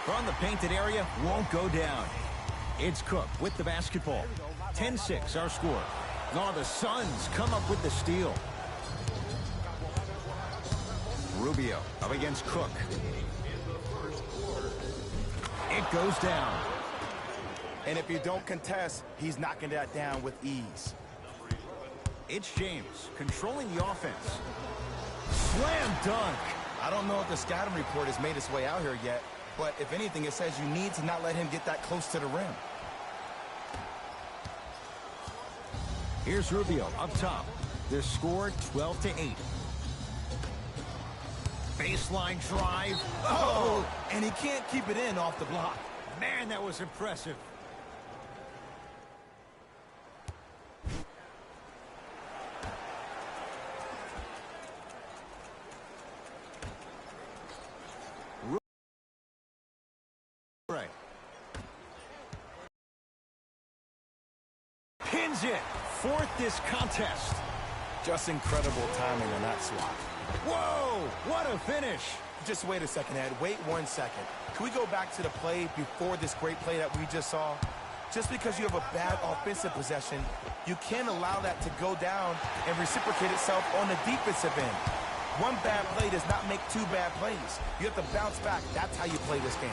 from the painted area won't go down. It's Cook with the basketball. 10-6 our score. Oh, the Suns come up with the steal. Rubio up against Cook. It goes down. And if you don't contest, he's knocking that down with ease. It's James controlling the offense. Slam dunk. I don't know if the scouting report has made its way out here yet, but if anything, it says you need to not let him get that close to the rim. Here's Rubio up top. The score 12-8. Baseline drive. Oh! And he can't keep it in off the block. Man, that was impressive. Right. Pins it. Fourth this contest. Just incredible timing on that swat. Whoa! What a finish. Just wait a second, Ed. Wait 1 second. Can we go back to the play before this great play that we just saw? Just because you have a bad offensive possession, you can't allow that to go down and reciprocate itself on the defensive end. One bad play does not make two bad plays. You have to bounce back. That's how you play this game.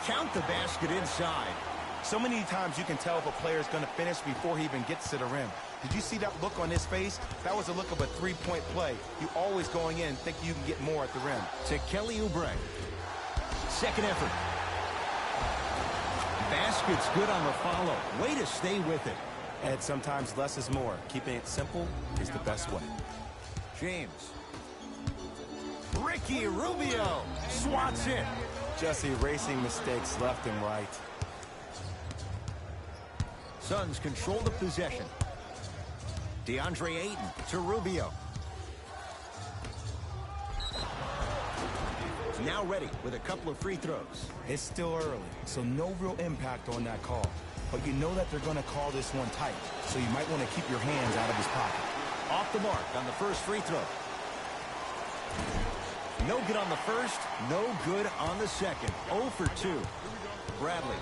Count the basket inside. So many times you can tell if a player is going to finish before he even gets to the rim. Did you see that look on his face? That was a look of a three-point play. You always going in think you can get more at the rim. To Kelly Oubre. Second effort. Basket's good on the follow. Way to stay with it. And sometimes less is more. Keeping it simple is the best way. James. Ricky Rubio swats it. Just erasing mistakes left and right. Suns control the possession. DeAndre Ayton to Rubio. Now ready with a couple of free throws. It's still early, so no real impact on that call. But you know that they're going to call this one tight, so you might want to keep your hands out of his pocket. Off the mark on the first free throw. No good on the first, no good on the second. 0 for 2. Bradley.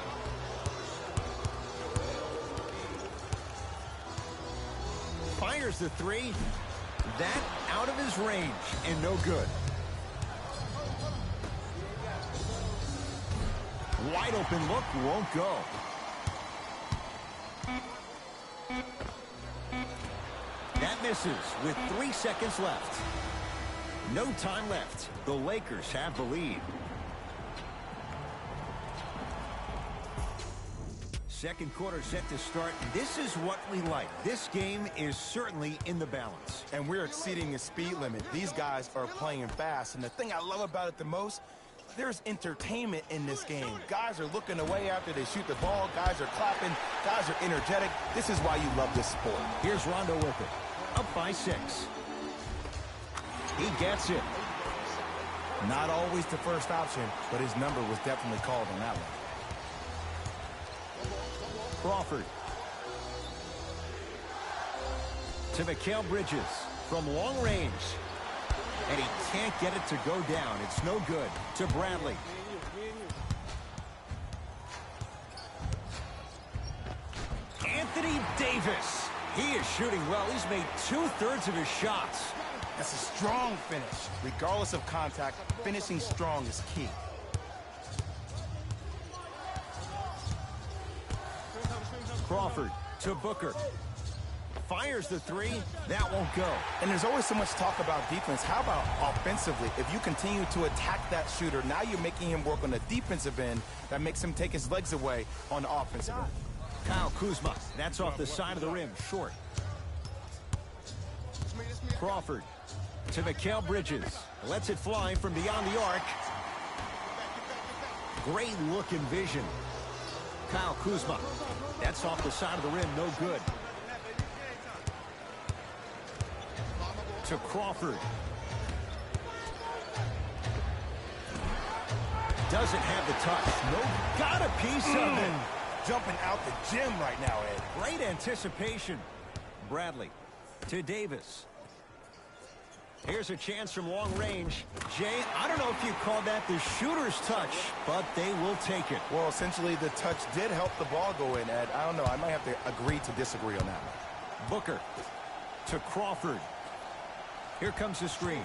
Fires the three. That out of his range and no good. Wide open look won't go. That misses with 3 seconds left. No time left. The Lakers have the lead. Second quarter set to start. This is what we like. This game is certainly in the balance. And we're exceeding the speed limit. These guys are playing fast. And the thing I love about it the most, there's entertainment in this game. Guys are looking away after they shoot the ball. Guys are clapping. Guys are energetic. This is why you love this sport. Here's Rondo with it. Up by 6. He gets it. Not always the first option, but his number was definitely called on that one. Crawford. To Mikal Bridges from long range. And he can't get it to go down. It's no good. To Bradley. Anthony Davis. He is shooting well. He's made 2/3 of his shots. That's a strong finish. Regardless of contact, finishing strong is key. Crawford to Booker. Fires the three. That won't go. And there's always so much talk about defense. How about offensively? If you continue to attack that shooter, now you're making him work on the defensive end. That makes him take his legs away on the offensive end. Kyle Kuzma. That's off the side of the rim. Short. Crawford to Mikal Bridges. Lets it fly from beyond the arc. Great look and vision. Kyle Kuzma. That's off the side of the rim. No good. To Crawford. Doesn't have the touch. No, got a piece of it. Jumping out the gym right now, Ed. Great anticipation. Bradley to Davis. Here's a chance from long range. Jay, I don't know if you call that the shooter's touch, but they will take it. Well, essentially, the touch did help the ball go in, Ed. I don't know. I might have to agree to disagree on that one. Booker to Crawford. Here comes the screen.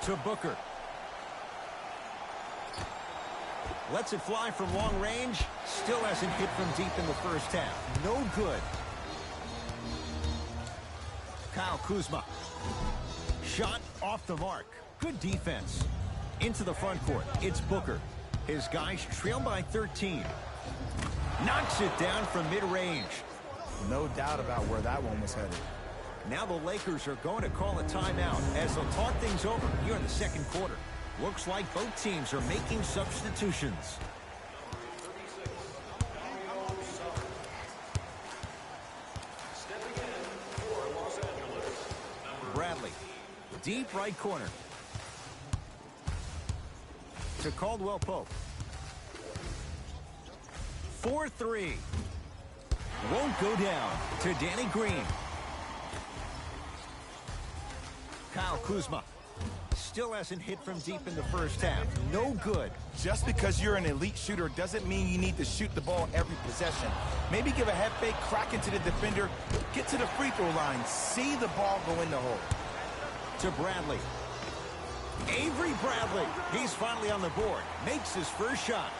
To Booker. Lets it fly from long range. Still hasn't hit from deep in the first half. No good. Kyle Kuzma. Shot off the mark. Good defense. Into the front court. It's Booker. His guys trail by 13. Knocks it down from mid-range. No doubt about where that one was headed. Now the Lakers are going to call a timeout as they'll talk things over here in the second quarter. Looks like both teams are making substitutions. Bradley, deep right corner. To Caldwell Pope. 4-3. Won't go down to Danny Green. Kyle Kuzma. Still hasn't hit from deep in the first half. No good. Just because you're an elite shooter doesn't mean you need to shoot the ball every possession. Maybe give a head fake, crack into the defender, get to the free throw line, see the ball go in the hole. To Bradley. Avery Bradley. He's finally on the board. Makes his first shot.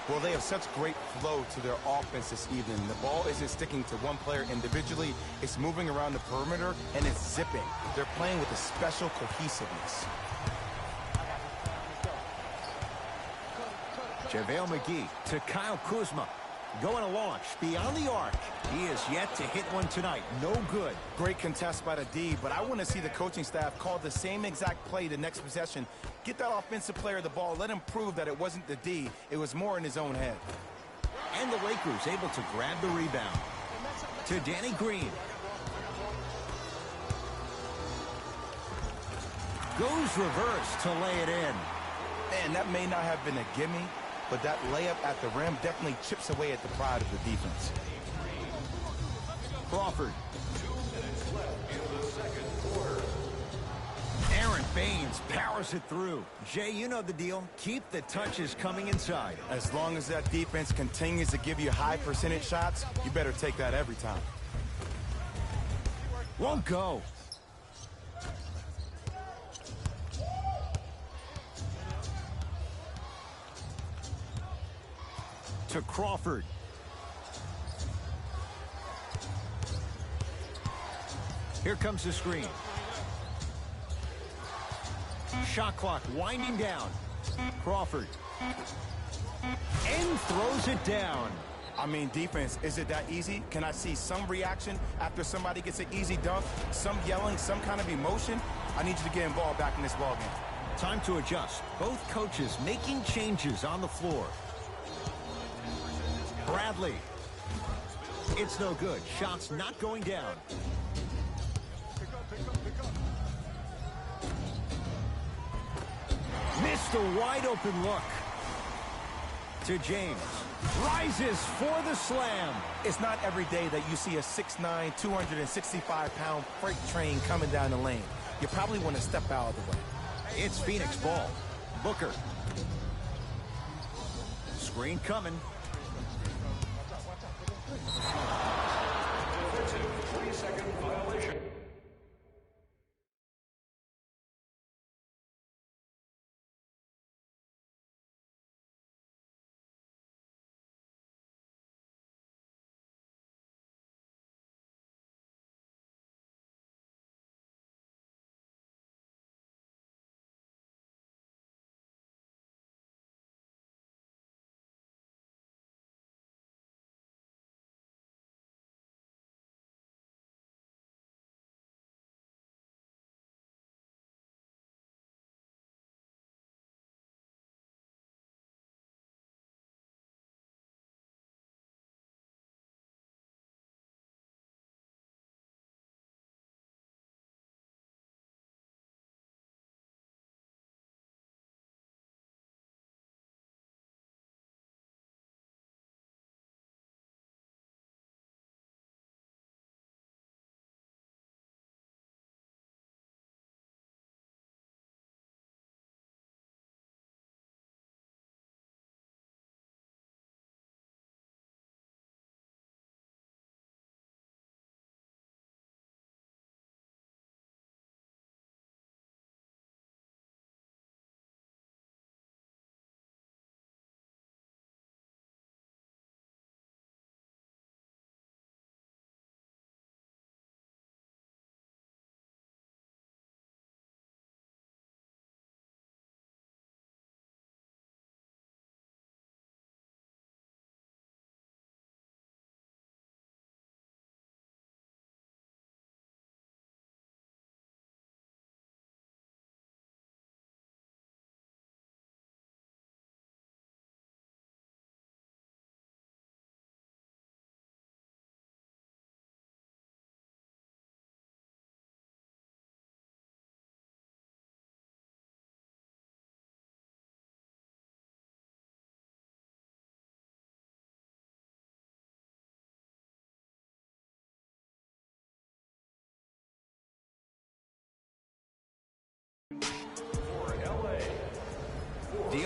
Well, they have such great flow to their offense this evening. The ball isn't sticking to one player individually. It's moving around the perimeter, and it's zipping. They're playing with a special cohesiveness. JaVale McGee to Kyle Kuzma. Going to launch beyond the arc. He is yet to hit one tonight. No good. Great contest by the D, but I want to see the coaching staff call the same exact play the next possession. Get that offensive player the ball. Let him prove that it wasn't the D. It was more in his own head. And the Lakers able to grab the rebound. To Danny Green. Goes reverse to lay it in. And that may not have been a gimme, but that layup at the rim definitely chips away at the pride of the defense. Crawford. Aaron Baines powers it through. Jay, you know the deal. Keep the touches coming inside. As long as that defense continues to give you high percentage shots, you better take that every time. Won't go. To Crawford. Here comes the screen. Shot clock winding down. Crawford. And throws it down. I mean, defense, is it that easy? Can I see some reaction after somebody gets an easy dunk? Some yelling, some kind of emotion? I need you to get involved back in this ballgame. Time to adjust. Both coaches making changes on the floor. Bradley. It's no good. Shots not going down. Missed a wide open look. To James. Rises for the slam. It's not every day that you see a 6'9", 265-pound freight train coming down the lane. You probably want to step out of the way. It's Phoenix ball. Booker. Screen coming.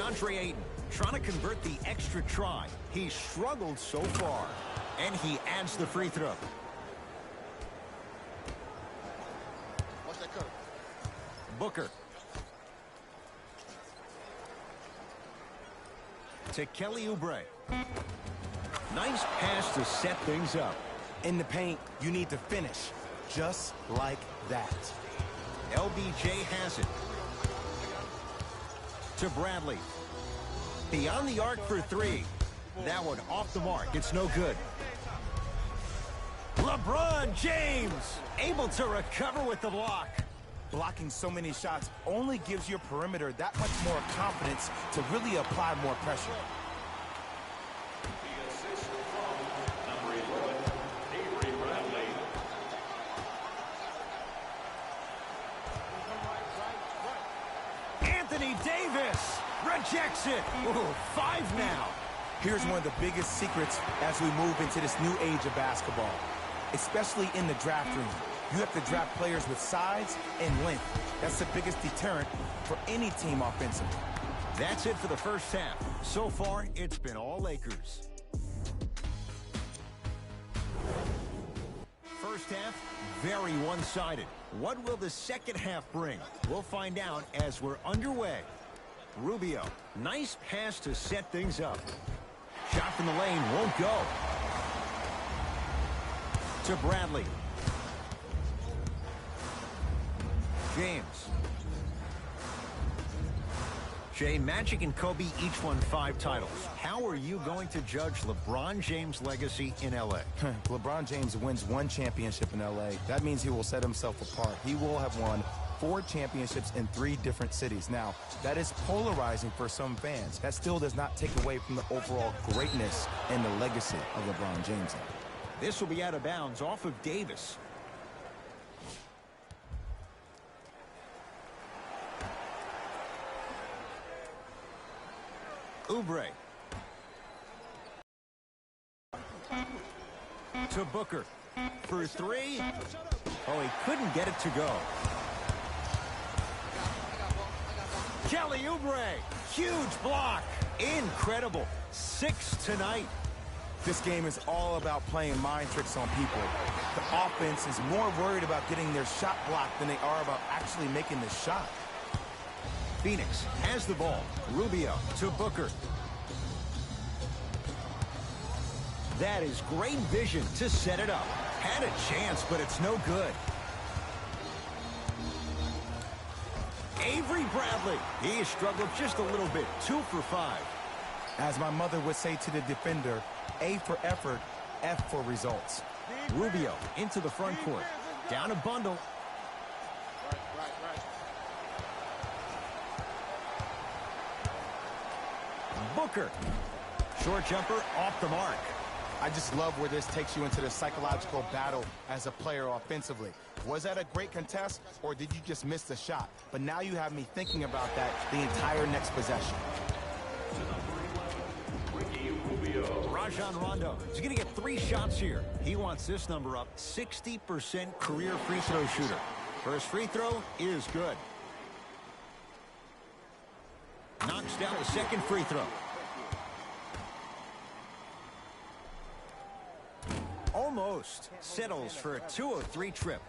DeAndre Ayton trying to convert the extra try. He struggled so far. And he adds the free throw. Watch that curve. Booker. To Kelly Oubre. Nice pass to set things up. In the paint, you need to finish just like that. LBJ has it. To Bradley. Beyond the arc for three. That one off the mark. It's no good. LeBron James able to recover with the block. Blocking so many shots only gives your perimeter that much more confidence to really apply more pressure. Anthony Davis rejects it. Ooh, 5 now. Here's one of the biggest secrets as we move into this new age of basketball, especially in the draft room. You have to draft players with size and length. That's the biggest deterrent for any team offensively. That's it for the first half. So far, it's been all Lakers. First half, very one-sided. What will the second half bring? We'll find out as we're underway. Rubio, nice pass to set things up. Shot from the lane won't go. To Bradley. James. Jay, Magic and Kobe each won 5 titles. How are you going to judge LeBron James' legacy in L.A.? LeBron James wins 1 championship in L.A. That means he will set himself apart. He will have won 4 championships in 3 different cities. Now, that is polarizing for some fans. That still does not take away from the overall greatness and the legacy of LeBron James. This will be out of bounds off of Davis. Oubre. To Booker. For 3. Oh, he couldn't get it to go. Kelly Oubre. Huge block. Incredible. 6 tonight. This game is all about playing mind tricks on people. The offense is more worried about getting their shot blocked than they are about actually making the shot. Phoenix has the ball. Rubio to Booker. That is great vision to set it up. Had a chance, but it's no good. Avery Bradley. He struggled just a little bit. 2 for 5. As my mother would say to the defender, A for effort, F for results. Rubio into the front court. Down a bundle. Booker. Short jumper off the mark. I just love where this takes you into the psychological battle as a player offensively. Was that a great contest, or did you just miss the shot? But now you have me thinking about that the entire next possession. Rajon Rondo is going to get 3 shots here. He wants this number up. 60% career free throw shooter. First free throw is good. Knocks down the second free throw. Almost settles for a 2-of-3 trip.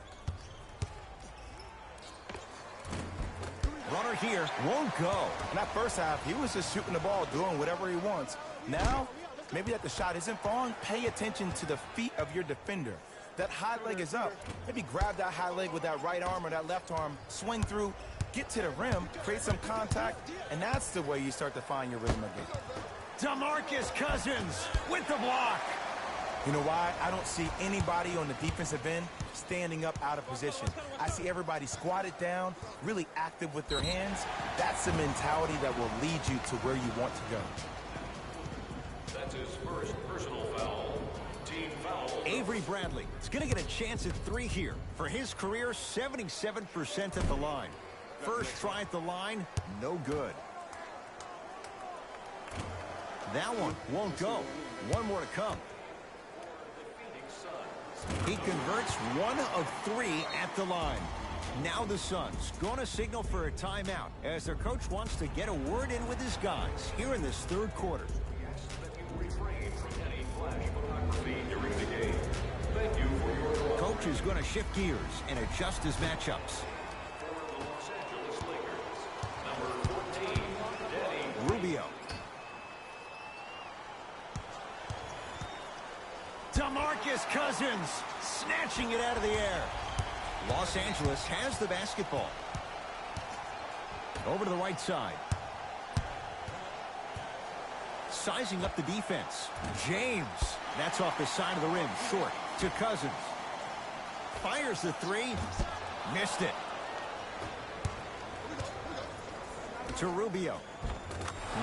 Runner here won't go. In that first half, he was just shooting the ball, doing whatever he wants. Now, maybe that the shot isn't falling, pay attention to the feet of your defender. That high leg is up. Maybe grab that high leg with that right arm or that left arm, swing through, get to the rim, create some contact, and that's the way you start to find your rhythm again. DeMarcus Cousins with the block. You know why? I don't see anybody on the defensive end standing up out of position. I see everybody squatted down, really active with their hands. That's the mentality that will lead you to where you want to go. That's his first personal foul. Team foul. Avery Bradley is going to get a chance at 3 here. For his career, 77% at the line. First try at the line, no good. That one won't go. 1 more to come. He converts 1 of 3 at the line. Now the Suns going to signal for a timeout as their coach wants to get a word in with his guys here in this third quarter. Refrain from any flash photography during the game. Thank you for your Coach is going to shift gears and adjust his matchups. For the Los Angeles Lakers, number 14, Danny Rubio. DeMarcus Cousins snatching it out of the air. Los Angeles has the basketball. Over to the right side. Sizing up the defense. James. That's off the side of the rim. Short to Cousins. Fires the three. Missed it. To Rubio.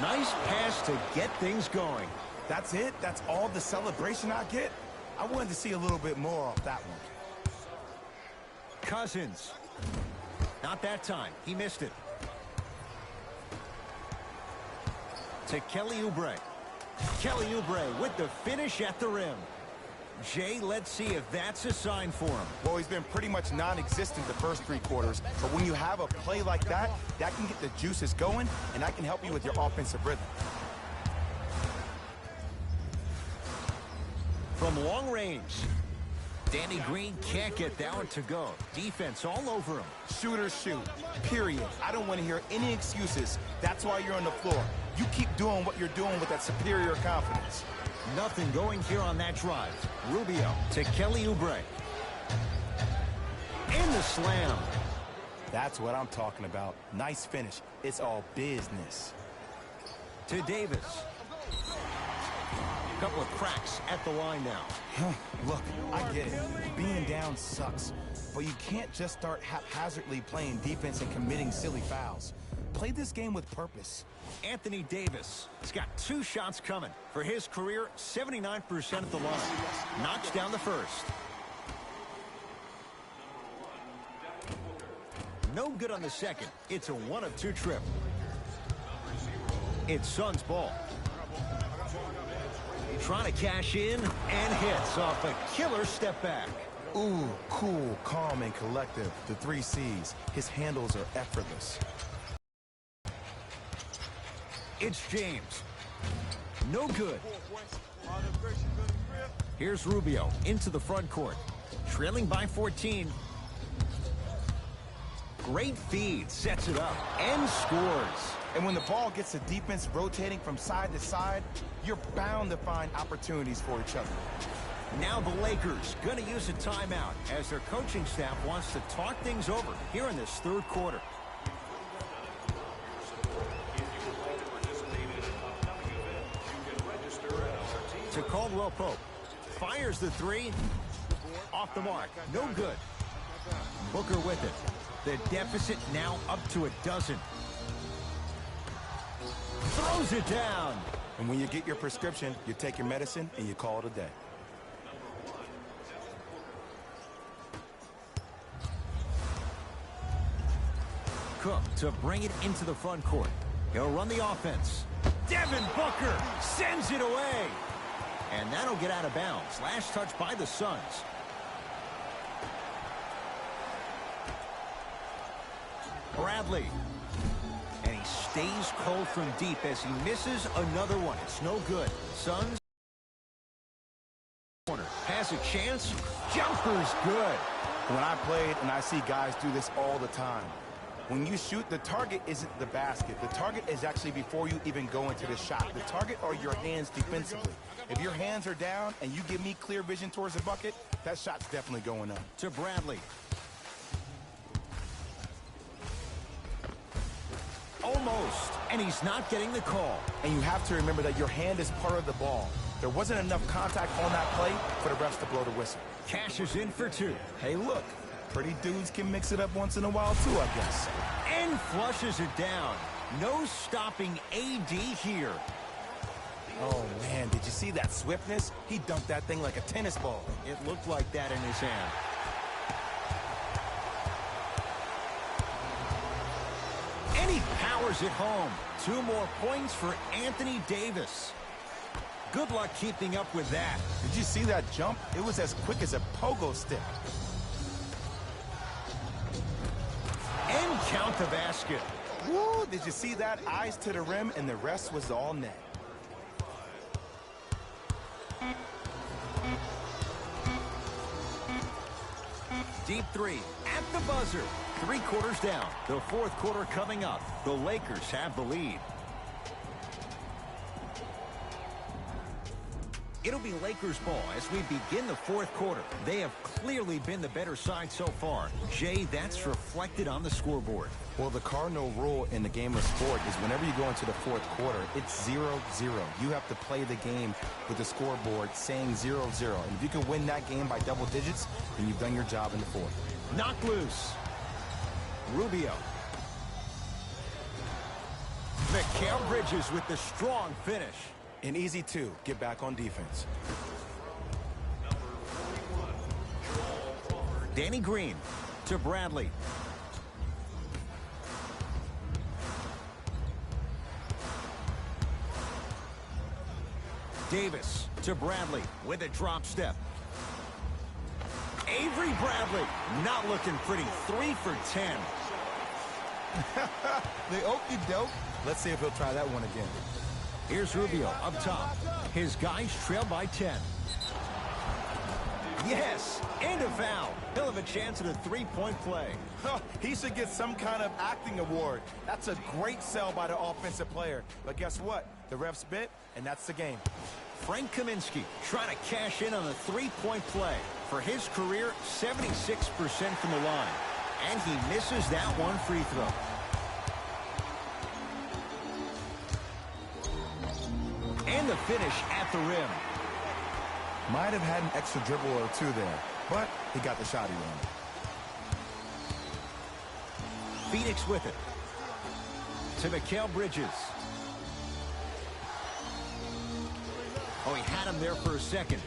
Nice pass to get things going. That's it? That's all the celebration I get? I wanted to see a little bit more off that one. Cousins. Not that time. He missed it. To Kelly Oubre. Kelly Oubre with the finish at the rim. Jay, let's see if that's a sign for him. Well, he's been pretty much non-existent the first 3 quarters, but when you have a play like that, that can get the juices going, and that can help you with your offensive rhythm. From long range, Danny Green can't get that one to go. Defense all over him. Shooters shoot, period. I don't want to hear any excuses. That's why you're on the floor. You keep doing what you're doing with that superior confidence. Nothing going here on that drive. Rubio to Kelly Oubre. In the slam. That's what I'm talking about. Nice finish. It's all business. To Davis. A couple of cracks at the line now. Look, I get it. Being down sucks. But you can't just start haphazardly playing defense and committing silly fouls. Play this game with purpose. Anthony Davis has got 2 shots coming. For his career, 79% at the line. Knocks down the first. No good on the second. It's a 1 of 2 trip. It's Suns ball. Trying to cash in and hits off a killer step back. Ooh, cool, calm, and collective. The 3 C's. His handles are effortless. It's James. No good. Here's Rubio into the front court. Trailing by 14. Great feed. Sets it up and scores. And when the ball gets the defense rotating from side to side, you're bound to find opportunities for each other. Now the Lakers going to use a timeout as their coaching staff wants to talk things over here in this third quarter. To Caldwell Pope. Fires the three. Off the mark. No good. Booker with it. The deficit now up to 12. Throws it down. And when you get your prescription, you take your medicine and you call it a day. Cook to bring it into the front court. He'll run the offense. Devin Booker sends it away. And that'll get out of bounds. Last touch by the Suns. Bradley. And he stays cold from deep as he misses another one. It's no good. Suns. Has a chance. Jumper's good. When I played, and I see guys do this all the time, when you shoot, the target isn't the basket. The target is actually before you even go into the shot. The target are your hands defensively. If your hands are down and you give me clear vision towards the bucket, that shot's definitely going up. To Bradley. Almost. And he's not getting the call. And you have to remember that your hand is part of the ball. There wasn't enough contact on that play for the refs to blow the whistle. Cashes in for 2. Hey, look. Pretty dudes can mix it up once in a while, too, I guess. And flushes it down. No stopping AD here. Oh, man, did you see that swiftness? He dunked that thing like a tennis ball. It looked like that in his hand. And he powers it home. 2 more points for Anthony Davis. Good luck keeping up with that. Did you see that jump? It was as quick as a pogo stick. count the basket. Woo, did you see that? Eyes to the rim, and the rest was all net. Deep three at the buzzer. 3 quarters down. The 4th quarter coming up. The Lakers have the lead. It'll be Lakers ball as we begin the 4th quarter. They have clearly been the better side so far. Jay, that's reflected on the scoreboard. Well, the cardinal rule in the game of sport is whenever you go into the 4th quarter, it's 0-0. You have to play the game with the scoreboard saying 0-0. And if you can win that game by double digits, then you've done your job in the 4th. Knocked loose. Rubio. Mikal Bridges with the strong finish. An easy 2. Get back on defense. Danny Green to Bradley. Davis to Bradley with a drop step. Avery Bradley not looking pretty. 3 for 10. The okie doke. Let's see if he'll try that one again. Here's Rubio up top. His guys trail by 10. Yes, and a foul. He'll have a chance at a 3-point play. He should get some kind of acting award. That's a great sell by the offensive player. But guess what? The refs bit, and that's the game. Frank Kaminsky trying to cash in on a 3-point play. For his career, 76% from the line. And he misses that one free throw. And the finish at the rim. Might have had an extra dribble or 2 there, but he got the shot he wanted. Phoenix with it. To Mikal Bridges. Oh, he had him there for a second.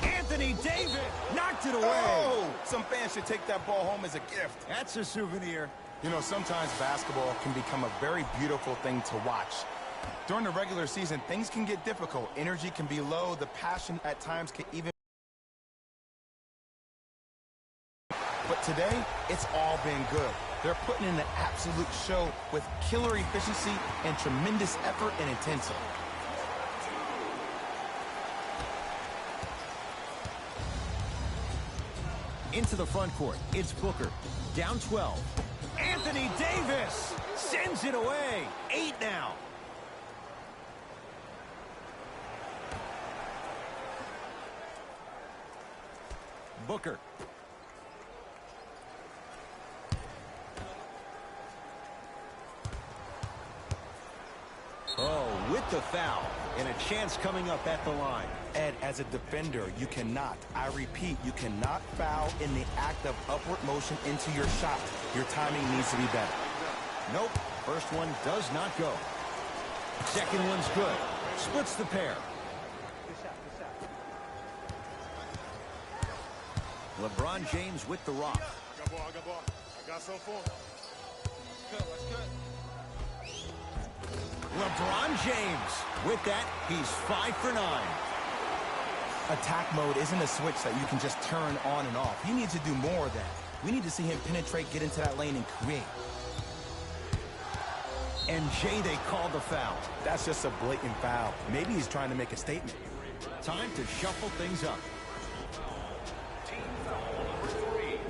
Anthony Davis knocked it away. Oh, some fans should take that ball home as a gift. That's a souvenir. You know, sometimes basketball can become a very beautiful thing to watch. During the regular season, things can get difficult. Energy can be low. The passion at times can even... But today, it's all been good. They're putting in an absolute show with killer efficiency and tremendous effort and intensity. Into the front court, it's Booker. Down 12. Anthony Davis sends it away. 8 now. Booker. Oh, with the foul. And a chance coming up at the line. Ed, as a defender, you cannot, I repeat, you cannot foul in the act of upward motion into your shot. Your timing needs to be better. Nope. First one does not go. Second one's good. Splits the pair. LeBron James with the rock. I got ball. I got so far. Good, that's good. LeBron James. With that, he's 5 for 9. Attack mode isn't a switch that you can just turn on and off. He needs to do more of that. We need to see him penetrate, get into that lane, and create. And Jay, they called the foul. That's just a blatant foul. Maybe he's trying to make a statement. Time to shuffle things up. Team foul number 3.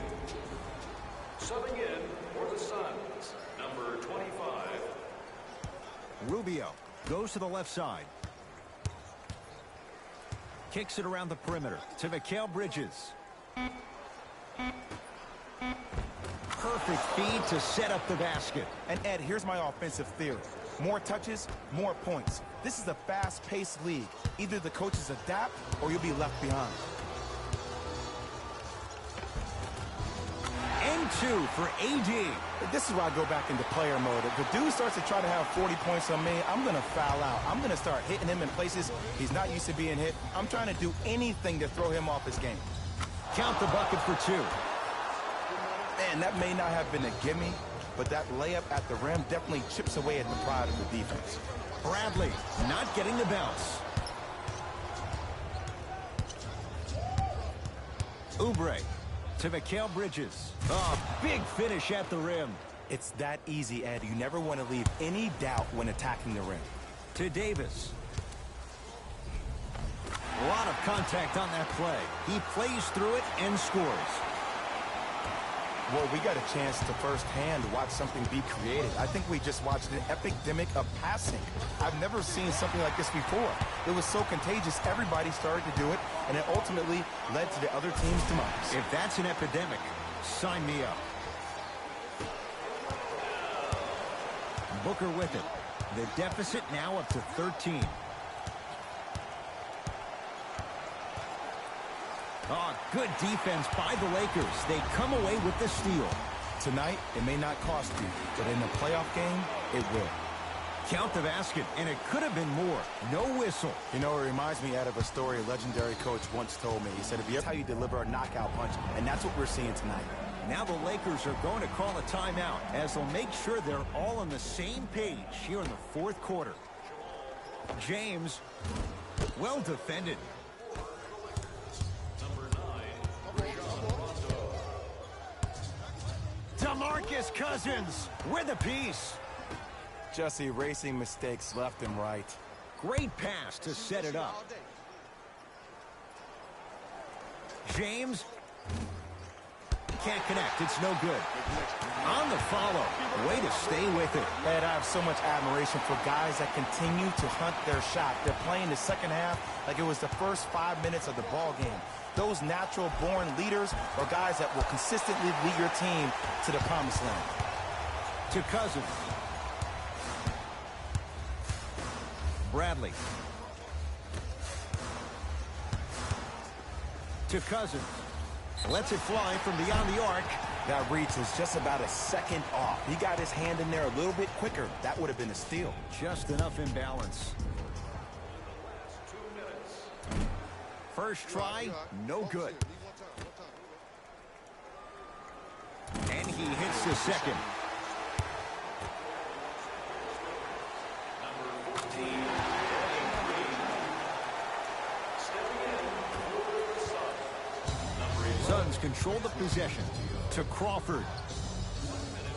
Subbing in for the Suns, number 25. Rubio goes to the left side. Kicks it around the perimeter to Mikal Bridges. Perfect feed to set up the basket. And Ed, here's my offensive theory. More touches, more points. This is a fast-paced league. Either the coaches adapt or you'll be left behind. And 2 for AD. This is why I go back into player mode. If the dude starts to try to have 40 points on me, I'm going to foul out. I'm going to start hitting him in places he's not used to being hit. I'm trying to do anything to throw him off his game. Count the bucket for 2. Man, that may not have been a gimme, but that layup at the rim definitely chips away at the pride of the defense. Bradley not getting the bounce. Oubre To Mikal Bridges. Oh, big finish at the rim. It's that easy, Ed. You never want to leave any doubt when attacking the rim. To Davis. A lot of contact on that play. He plays through it and scores. Well, we got a chance to firsthand watch something be created. I think we just watched an epidemic of passing. I've never seen something like this before. It was so contagious, everybody started to do it, and it ultimately led to the other team's demise. If that's an epidemic, sign me up. Booker with it. The deficit now up to 13. Oh, good defense by the Lakers. They come away with the steal. Tonight, it may not cost you, but in a playoff game, it will. Count the basket, and it could have been more. No whistle. You know, it reminds me, Ed, of a story a legendary coach once told me. He said, if you ever how you deliver a knockout punch, and that's what we're seeing tonight. Now the Lakers are going to call a timeout as they'll make sure they're all on the same page here in the fourth quarter. James, well defended. DeMarcus Cousins with a piece. Just erasing mistakes left and right. Great pass to set it up. James can't connect. It's no good. On the follow. Way to stay with it. Ed, I have so much admiration for guys that continue to hunt their shot. They're playing the second half like it was the first 5 minutes of the ball game. Those natural-born leaders are guys that will consistently lead your team to the promised land. To Cousins. Bradley. To Cousins. Lets it fly from beyond the arc. That reach is just about a second off. He got his hand in there a little bit quicker. That would have been a steal. Just enough imbalance. First try, no good. And he hits the second. Suns control the possession to Crawford.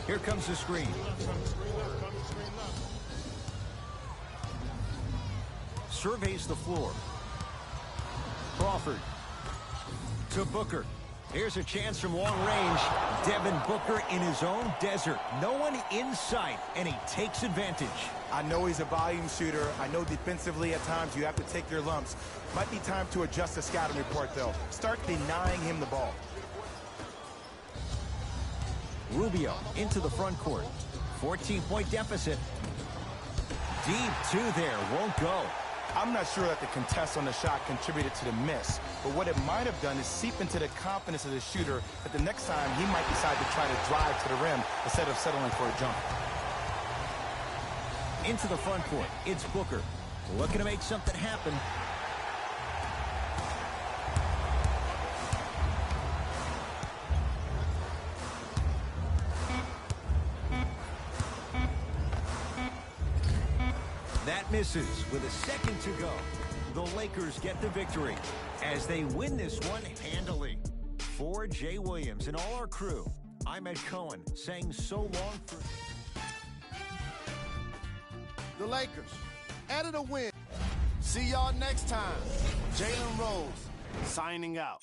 Here comes the screen. Surveys the floor. Crawford to Booker. Here's a chance from long range. Devin Booker in his own desert. No one in sight, and he takes advantage. I know he's a volume shooter. I know defensively at times you have to take your lumps. Might be time to adjust the scouting report, though. Start denying him the ball. Rubio into the front court. 14-point deficit. Deep two there. Won't go. I'm not sure that the contest on the shot contributed to the miss, but what it might have done is seep into the confidence of the shooter that the next time he might decide to try to drive to the rim instead of settling for a jump. Into the front court. It's Booker. Looking to make something happen. That misses with a second to go. The Lakers get the victory as they win this one handily. For Jay Williams and all our crew, I'm Ed Cohen saying so long for... The Lakers added a win. See y'all next time. Jalen Rose signing out.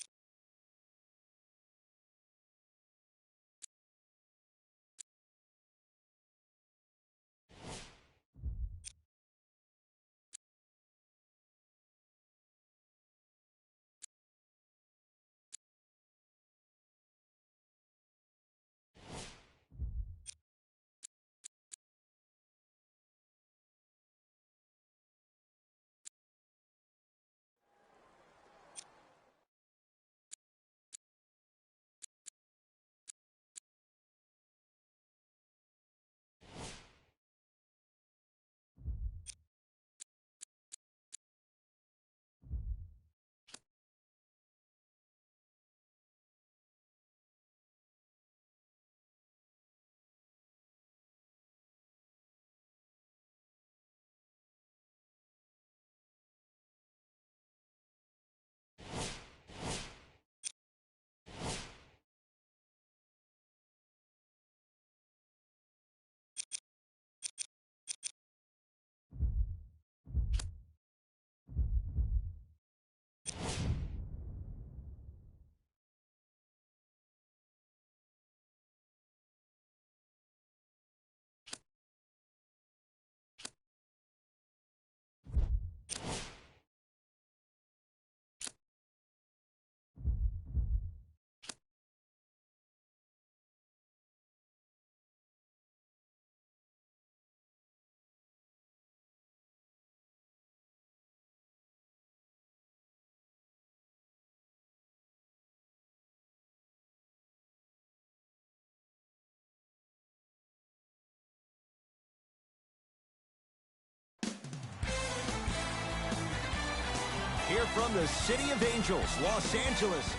here from the City of Angels, Los Angeles.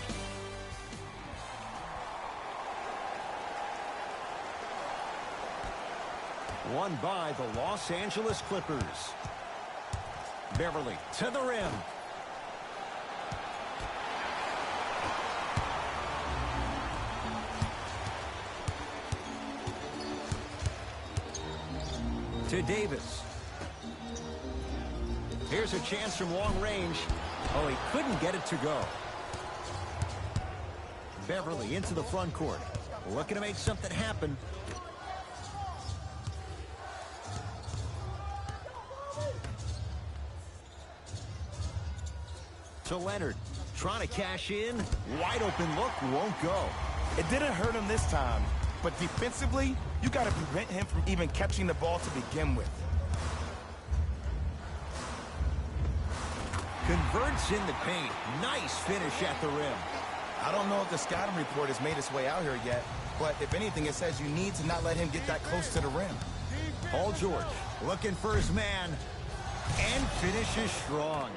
Won by the Los Angeles Clippers. Beverly to the rim. To Davis. Here's a chance from long range. Oh, he couldn't get it to go. Beverly into the front court. Looking to make something happen. To Leonard. Trying to cash in. Wide open look. Won't go. It didn't hurt him this time. But defensively, you got to prevent him from even catching the ball to begin with. Converts in the paint. Nice finish at the rim. I don't know if the scouting report has made its way out here yet, but if anything, it says you need to not let him get that close to the rim. Paul George looking for his man and finishes strong.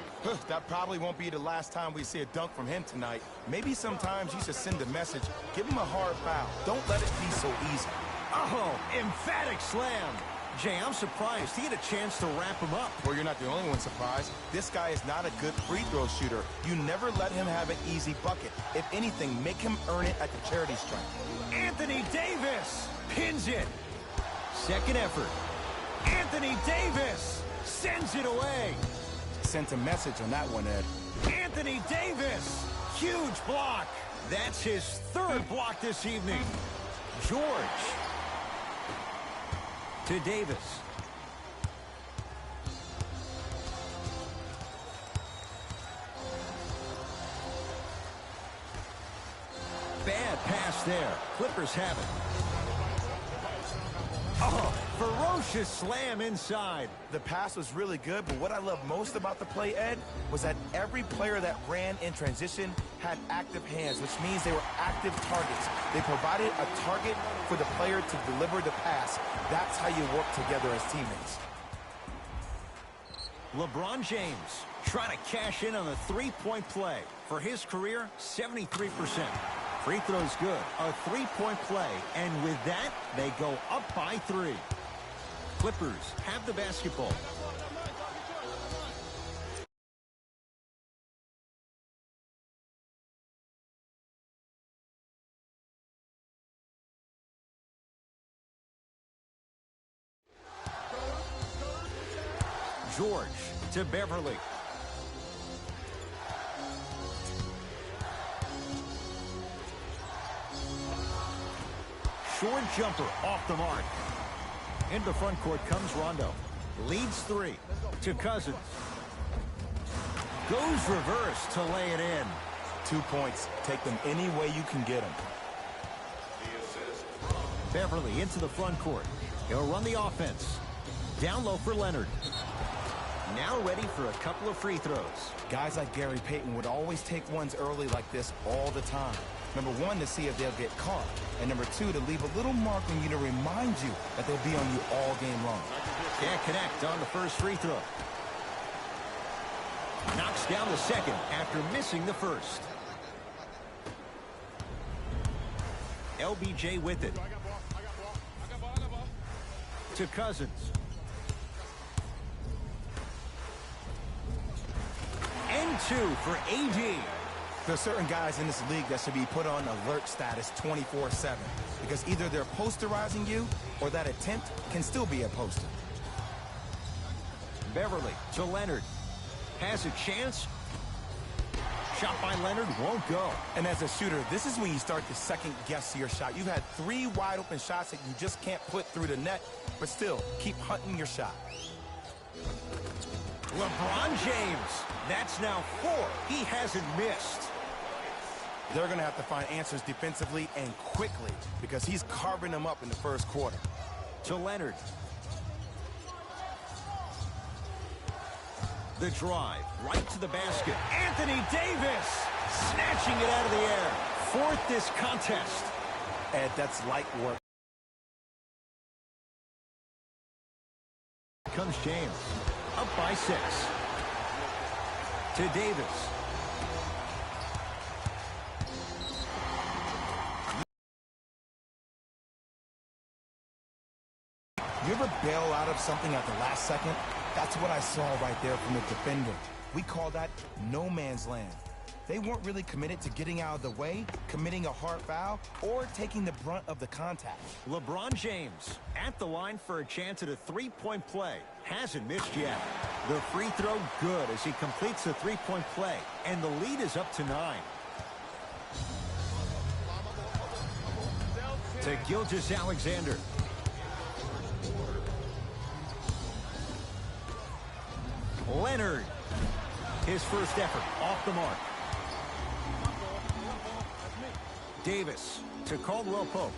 That probably won't be the last time we see a dunk from him tonight. Maybe sometimes you should send a message. Give him a hard foul. Don't let it be so easy. Oh, emphatic slam. Jay, I'm surprised he had a chance to wrap him up. Well, you're not the only one surprised. This guy is not a good free throw shooter. You never let him have an easy bucket. If anything, make him earn it at the charity stripe. Anthony Davis pins it. Second effort. Anthony Davis sends it away. Sent a message on that one, Ed. Anthony Davis, huge block. That's his third block this evening. George to Davis. Bad pass there. Clippers have it. Oh, ferocious slam inside. The pass was really good, but what I love most about the play, Ed, was that every player that ran in transition had active hands, which means they were active targets. They provided a target for the player to deliver the pass. That's how you work together as teammates. LeBron James trying to cash in on a three-point play. For his career, 73%. Free throw's good. A three-point play. And with that, they go up by 3. Clippers have the basketball. George to Beverly. Short jumper off the mark. Into front court comes Rondo. Leads 3 to Cousins. Goes reverse to lay it in. 2 points. Take them any way you can get them. Beverly into the front court. He'll run the offense. Down low for Leonard. Now ready for a couple of free throws. Guys like Gary Payton would always take ones early like this all the time. Number 1, to see if they'll get caught. And number 2, to leave a little mark on you to remind you that they'll be on you all game long. Can't connect on the first free throw. Knocks down the second after missing the first. LBJ with it. To Cousins. And 2 for AD. There's certain guys in this league that should be put on alert status 24/7 because either they're posterizing you or that attempt can still be a poster. Beverly to Leonard. Has a chance. Shot by Leonard won't go. And as a shooter, this is when you start to second guess your shot. You've had 3 wide open shots that you just can't put through the net, but still keep hunting your shot. LeBron James. That's now 4. He hasn't missed. They're going to have to find answers defensively and quickly because he's carving them up in the first quarter. To Leonard. The drive right to the basket. Anthony Davis snatching it out of the air. 4th this contest. Ed, that's light work. Comes James. Up by 6. To Davis. You ever bail out of something at the last second? That's what I saw right there from the defender. We call that no man's land. They weren't really committed to getting out of the way, committing a hard foul, or taking the brunt of the contact. LeBron James at the line for a chance at a three-point play. Hasn't missed yet. The free throw good as he completes the three-point play, and the lead is up to 9. To Gilgeous-Alexander. Leonard. His first effort off the mark. Davis to Caldwell Pope.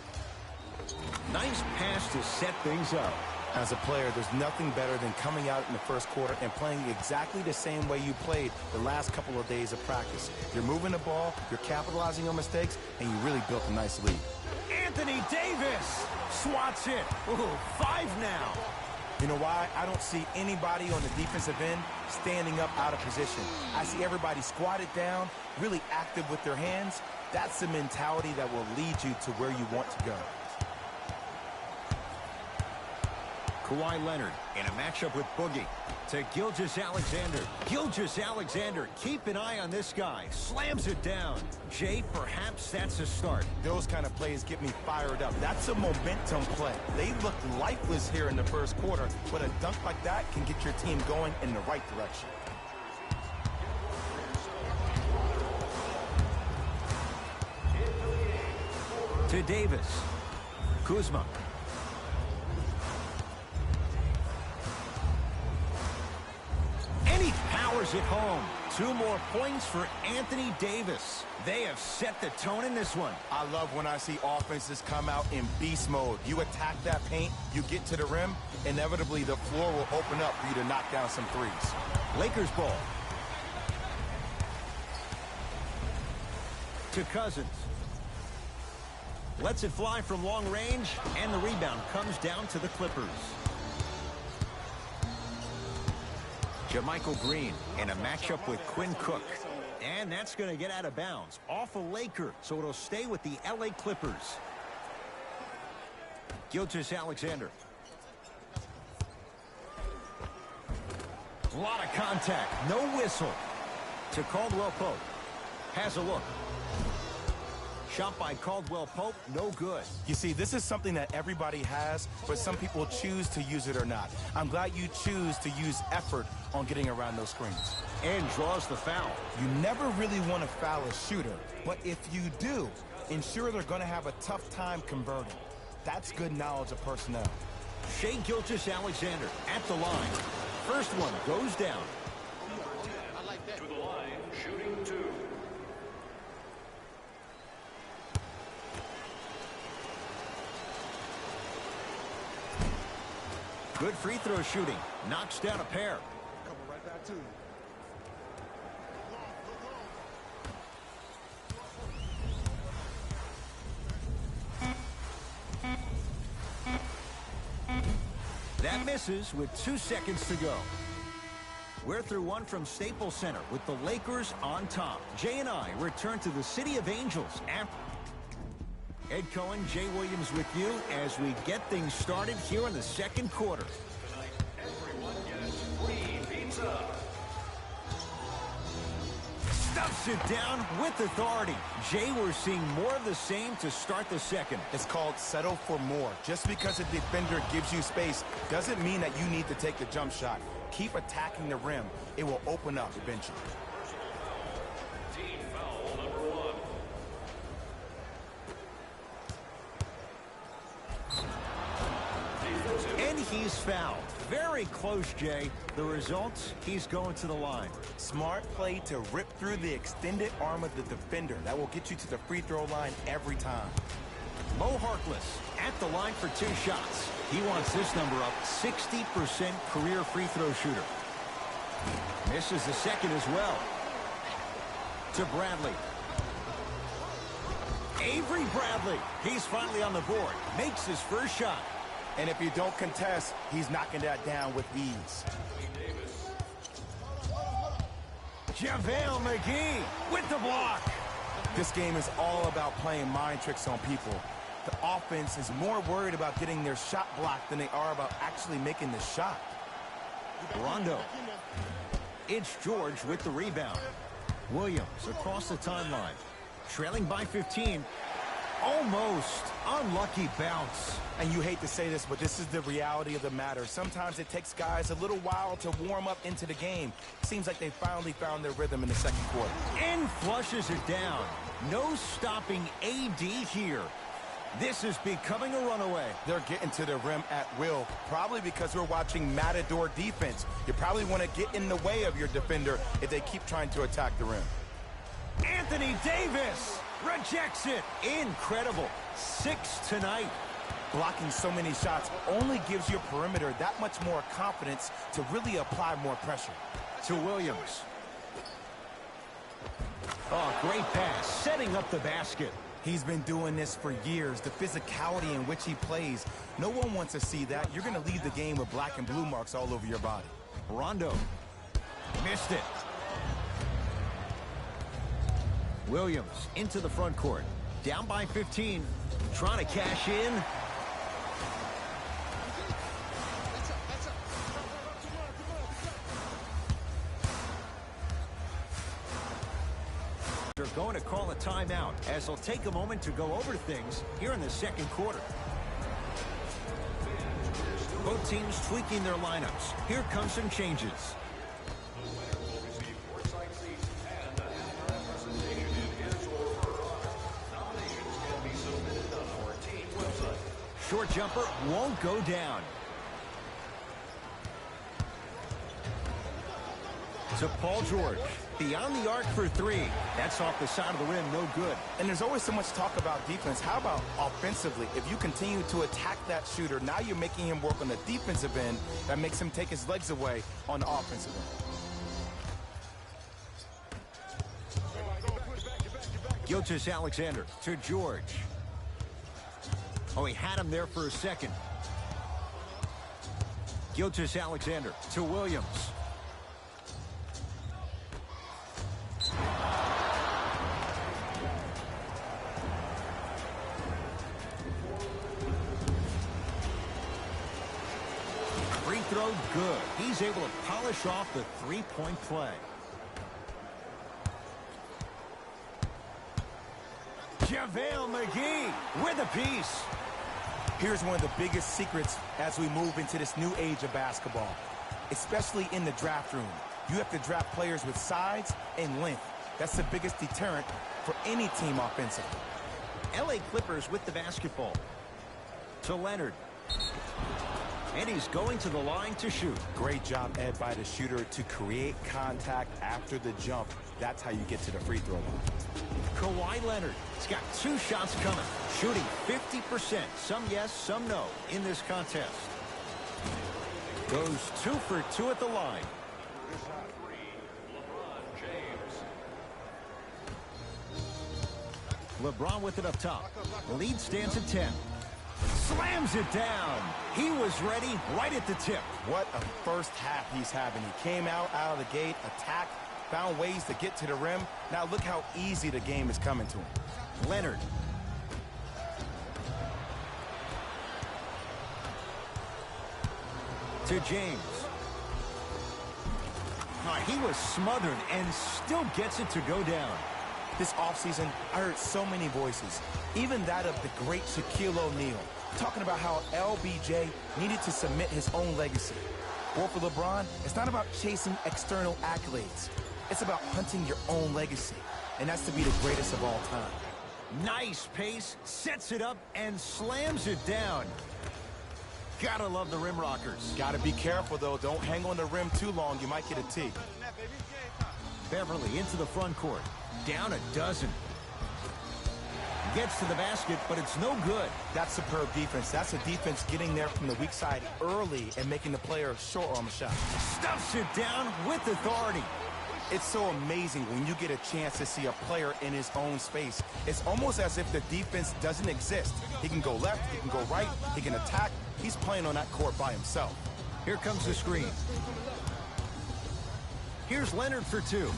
Nice pass to set things up. As a player, there's nothing better than coming out in the first quarter and playing exactly the same way you played the last couple of days of practice. You're moving the ball, you're capitalizing on mistakes, and you really built a nice lead. Anthony Davis swats it. Ooh, 5 now. You know why? I don't see anybody on the defensive end standing up out of position. I see everybody squatted down, really active with their hands. That's the mentality that will lead you to where you want to go. Kawhi Leonard in a matchup with Boogie. To Gilgeous-Alexander. Gilgeous-Alexander, keep an eye on this guy. Slams it down. Jay, perhaps that's a start. Those kind of plays get me fired up. That's a momentum play. They look lifeless here in the first quarter, but a dunk like that can get your team going in the right direction. To Davis. Kuzma. And he powers it home. 2 more points for Anthony Davis. They have set the tone in this one. I love when I see offenses come out in beast mode. You attack that paint, you get to the rim, inevitably the floor will open up for you to knock down some threes. Lakers ball. To Cousins. Lets it fly from long range, and the rebound comes down to the Clippers. JaMychal Green in a matchup with Quinn Cook. And that's going to get out of bounds off a Laker, so it'll stay with the LA Clippers. Gilgeous-Alexander. A lot of contact, no whistle. To Caldwell Pope. Has a look. Shot by Caldwell Pope, no good. You see, this is something that everybody has, but some people choose to use it or not. I'm glad you choose to use effort on getting around those screens. And draws the foul. You never really want to foul a shooter, but if you do, ensure they're going to have a tough time converting. That's good knowledge of personnel. Shai Gilgeous-Alexander at the line. First one goes down. To the line, shooting 2. Good free throw shooting. Knocks down a pair. Coming right back to you. That misses with 2 seconds to go. We're through one from Staples Center with the Lakers on top. Jay and I return to the City of Angels after. Ed Cohen, Jay Williams with you as we get things started here in the second quarter. Tonight, everyone gets free pizza. Stuffs it down with authority. Jay, we're seeing more of the same to start the second. It's called settle for more. Just because a defender gives you space doesn't mean that you need to take the jump shot. Keep attacking the rim. It will open up eventually. Team foul number 1. And he's fouled. Very close, Jay. The result, he's going to the line. Smart play to rip through the extended arm of the defender. That will get you to the free throw line every time. Mo Harkless at the line for 2 shots. He wants this number up. 60% career free throw shooter. Misses the second as well. To Bradley. Avery Bradley. He's finally on the board. Makes his first shot. And if you don't contest, he's knocking that down with ease. JaVale McGee with the block. This game is all about playing mind tricks on people. The offense is more worried about getting their shot blocked than they are about actually making the shot. Rondo. It's George with the rebound. Williams across the timeline. Trailing by 15. Almost unlucky bounce. And you hate to say this, but this is the reality of the matter. Sometimes it takes guys a little while to warm up into the game. Seems like they finally found their rhythm in the second quarter. And flushes it down. No stopping AD here. This is becoming a runaway. They're getting to the rim at will, probably because we're watching Matador defense. You probably want to get in the way of your defender if they keep trying to attack the rim. Anthony Davis rejects it. Incredible. 6 tonight. Blocking so many shots only gives your perimeter that much more confidence to really apply more pressure. To Williams. Oh, great pass. Setting up the basket. He's been doing this for years. The physicality in which he plays. No one wants to see that. You're going to leave the game with black and blue marks all over your body. Rondo. Missed it. Williams into the front court. Down by 15. Trying to cash in. They're going to call a timeout as they'll take a moment to go over things here in the second quarter. Both teams tweaking their lineups. Here come some changes. Short jumper won't go down. To Paul George. Beyond the arc for 3. That's off the side of the rim, no good. And there's always so much talk about defense. How about offensively? If you continue to attack that shooter, now you're making him work on the defensive end. That makes him take his legs away on the offensive end. Gilgeous-Alexander to George. Oh, he had him there for a second. Gilgeous-Alexander to Williams. Free throw good. He's able to polish off the three-point play. JaVale McGee with a piece. Here's one of the biggest secrets as we move into this new age of basketball, especially in the draft room. You have to draft players with size and length. That's the biggest deterrent for any team offensively. LA Clippers with the basketball. To Leonard. And he's going to the line to shoot. Great job, Ed, by the shooter to create contact after the jump. That's how you get to the free throw line. Kawhi Leonard. He's got 2 shots coming. Shooting 50%. Some yes, some no in this contest. Goes 2 for 2 at the line. LeBron with it up top. The lead stands at 10. Slams it down. He was ready right at the tip. What a first half he's having. He came out of the gate, attacked, found ways to get to the rim. Now look how easy the game is coming to him. Leonard. To James. Oh, he was smothered and still gets it to go down. This offseason, I heard so many voices, even that of the great Shaquille O'Neal, talking about how LBJ needed to submit his own legacy. Well, for LeBron, it's not about chasing external accolades. It's about hunting your own legacy, and that's to be the greatest of all time. Nice pace, sets it up, and slams it down. Gotta love the rim rockers. Gotta be careful, though. Don't hang on the rim too long. You might get a tee. Beverly into the front court. Down a dozen. Gets to the basket, but it's no good. That's superb defense. That's a defense getting there from the weak side early and making the player short on the shot. Stuffs it down with authority. It's so amazing when you get a chance to see a player in his own space. It's almost as if the defense doesn't exist. He can go left, he can go right, he can attack. He's playing on that court by himself. Here comes the screen. Here's Leonard for 2.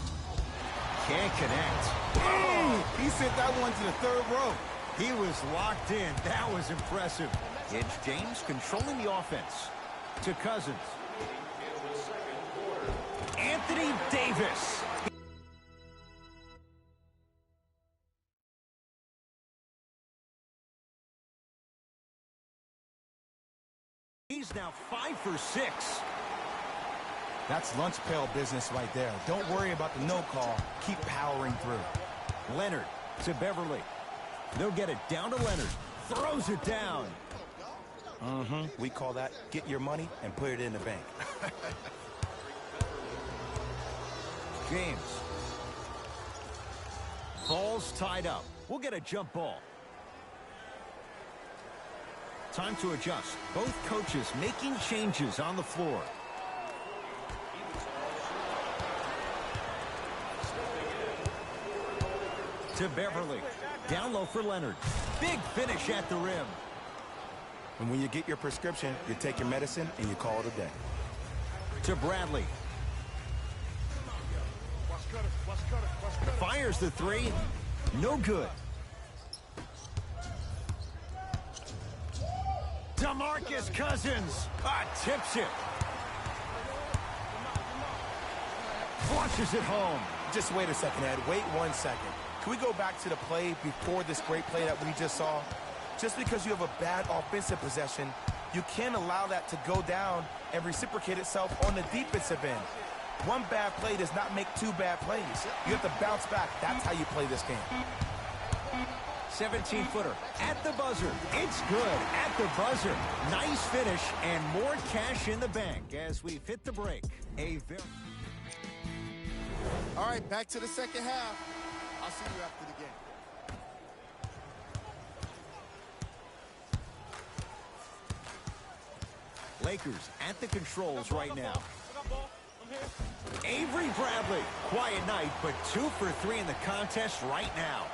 Can't connect. Oh, he sent that one to the third row. He was locked in. That was impressive. It's James controlling the offense. To Cousins. Anthony Davis. He's now 5 for 6. That's lunch pail business right there. Don't worry about the no call. Keep powering through. Leonard to Beverly. They'll get it down to Leonard. Throws it down. We call that get your money and put it in the bank. James. Ball's tied up. We'll get a jump ball. Time to adjust. Both coaches making changes on the floor. To Beverly. Down low for Leonard. Big finish at the rim. And when you get your prescription, you take your medicine and you call it a day. To Bradley. Fires the three. No good. DeMarcus Cousins. Tips it. Flushes it home. Just wait a second, Ed. Wait 1 second. Can we go back to the play before this great play that we just saw? Just because you have a bad offensive possession, you can't allow that to go down and reciprocate itself on the defensive end. One bad play does not make two bad plays. You have to bounce back. That's how you play this game. 17-footer at the buzzer. It's good at the buzzer. Nice finish and more cash in the bank as we've hit the break. All right, back to the second half. I'll see you after the game. Lakers at the controls right now. Avery Bradley. Quiet night, but 2 for 3 in the contest right now.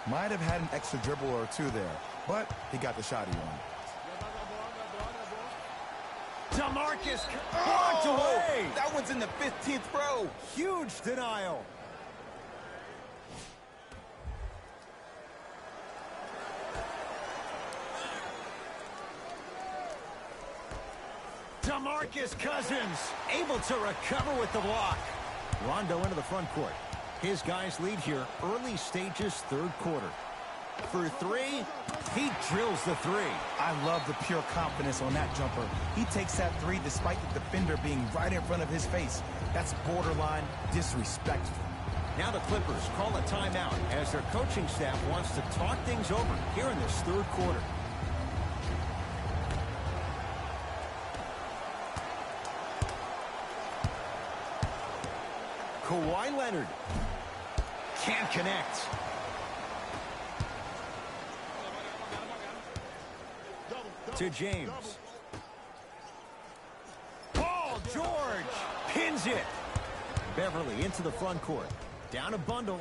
Might have had an extra dribble or two there, but he got the shot he wanted. DeMarcus blocked away. That one's in the 15th row. Huge denial. DeMarcus Cousins able to recover with the block. Rondo into the front court. His guys lead here early stages, third quarter. For three, he drills the three. I love the pure confidence on that jumper. He takes that three despite the defender being right in front of his face. That's borderline disrespectful. Now the Clippers call a timeout as their coaching staff wants to talk things over here in this third quarter. Kawhi Leonard can't connect. To James. Paul George pins it. Beverly into the front court. Down a bundle.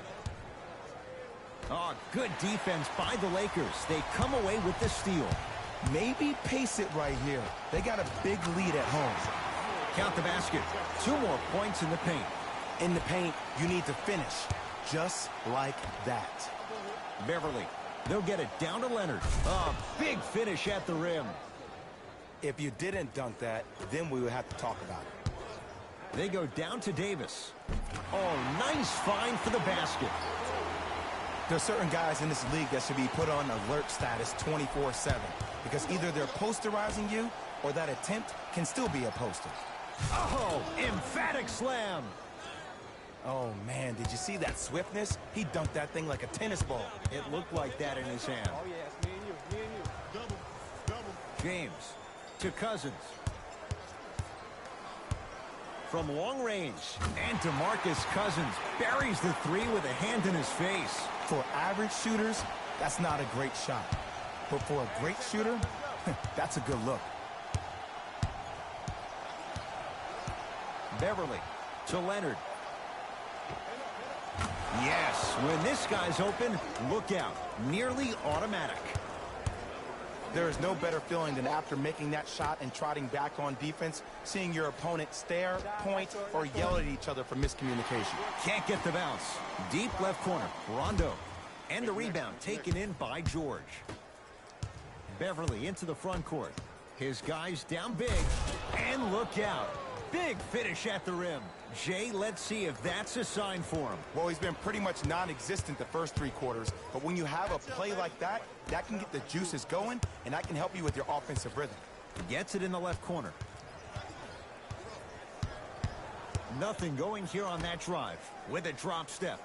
Oh, good defense by the Lakers. They come away with the steal. Maybe pace it right here. They got a big lead at home. Count the basket. 2 more points in the paint. In the paint, you need to finish. Just like that. Beverly. They'll get it down to Leonard. Oh, big finish at the rim. If you didn't dunk that, then we would have to talk about it. They go down to Davis. Oh, nice find for the basket. There's certain guys in this league that should be put on alert status 24/7 because either they're posterizing you or that attempt can still be a poster. Oh, emphatic slam. Oh, man, did you see that swiftness? He dunked that thing like a tennis ball. It looked like that in his hand. Oh, yeah, it's me and you. Double, double. James to Cousins. From long range, and DeMarcus Cousins buries the three with a hand in his face. For average shooters, that's not a great shot. But for a great shooter, that's a good look. Beverly to Leonard. Yes, when this guy's open, look out. Nearly automatic. There is no better feeling than after making that shot and trotting back on defense, seeing your opponent stare, point, or yell at each other for miscommunication. Can't get the bounce. Deep left corner, Rondo. And the rebound taken in by George. Beverly into the front court. His guys down big. And look out. Big finish at the rim. Jay, let's see if that's a sign for him. Well, he's been pretty much non-existent the first 3 quarters, but when you have a play like that, that can get the juices going, and that can help you with your offensive rhythm. Gets it in the left corner. Nothing going here on that drive with a drop step.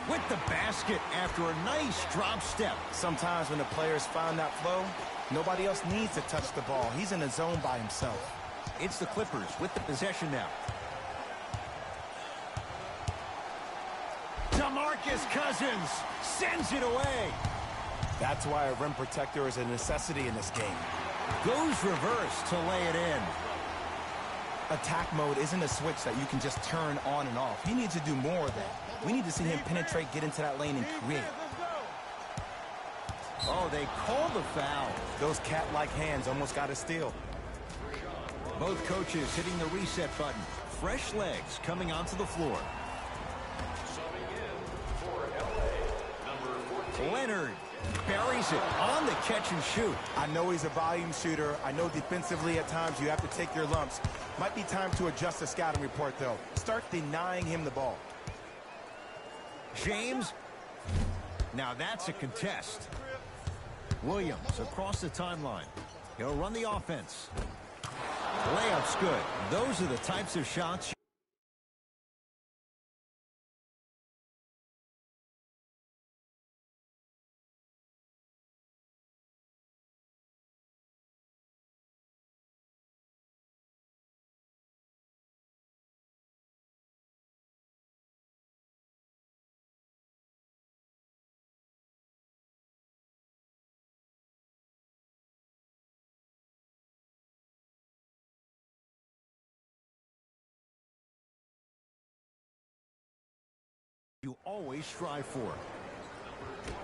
With the basket after a nice drop step. Sometimes when the players find that flow, nobody else needs to touch the ball. He's in a zone by himself. It's the Clippers with the possession now. DeMarcus Cousins sends it away. That's why a rim protector is a necessity in this game. Goes reverse to lay it in. Attack mode isn't a switch that you can just turn on and off. He needs to do more of that. We need to see him penetrate, get into that lane, and create. Oh, they call the foul. Those cat-like hands almost got a steal. Both coaches hitting the reset button. Fresh legs coming onto the floor. Leonard buries it on the catch and shoot. I know he's a volume shooter. I know defensively at times you have to take your lumps. Might be time to adjust the scouting report, though. Start denying him the ball. James. Now that's a contest. Williams across the timeline. He'll run the offense. Layup's good. Those are the types of shots. You always strive for.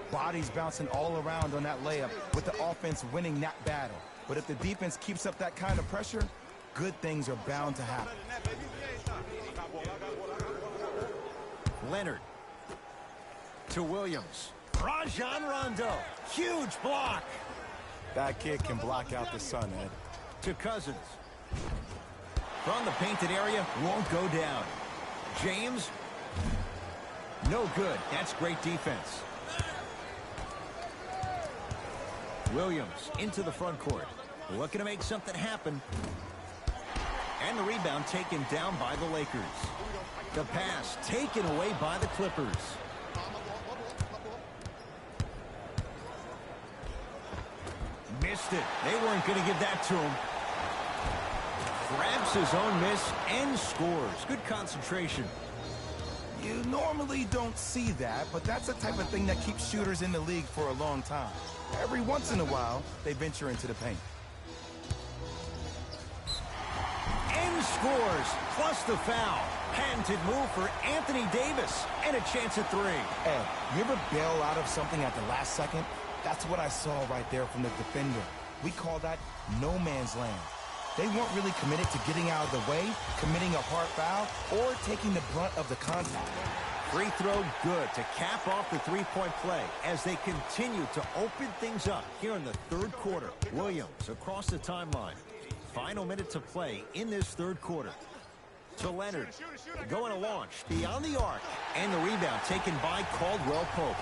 Bodies bouncing all around on that layup with the offense winning that battle. But if the defense keeps up that kind of pressure, good things are bound to happen. Leonard to Williams. Rajon Rondo. Huge block. That kid can block out the sun, Ed. To Cousins. From the painted area, won't go down. James. No good. That's great defense. Williams into the front court. Looking to make something happen. And the rebound taken down by the Lakers. The pass taken away by the Clippers. Missed it. They weren't going to give that to him. Grabs his own miss and scores. Good concentration. You normally don't see that, but that's the type of thing that keeps shooters in the league for a long time. Every once in a while, they venture into the paint. And scores, plus the foul. Patented move for Anthony Davis, and a chance at 3. Ed, you ever bail out of something at the last second? That's what I saw right there from the defender. We call that no man's land. They weren't really committed to getting out of the way, committing a hard foul, or taking the brunt of the contact. Free throw good to cap off the three-point play as they continue to open things up here in the third quarter. Williams across the timeline. Final minute to play in this third quarter. To Leonard. Going to launch beyond the arc. And the rebound taken by Caldwell Pope.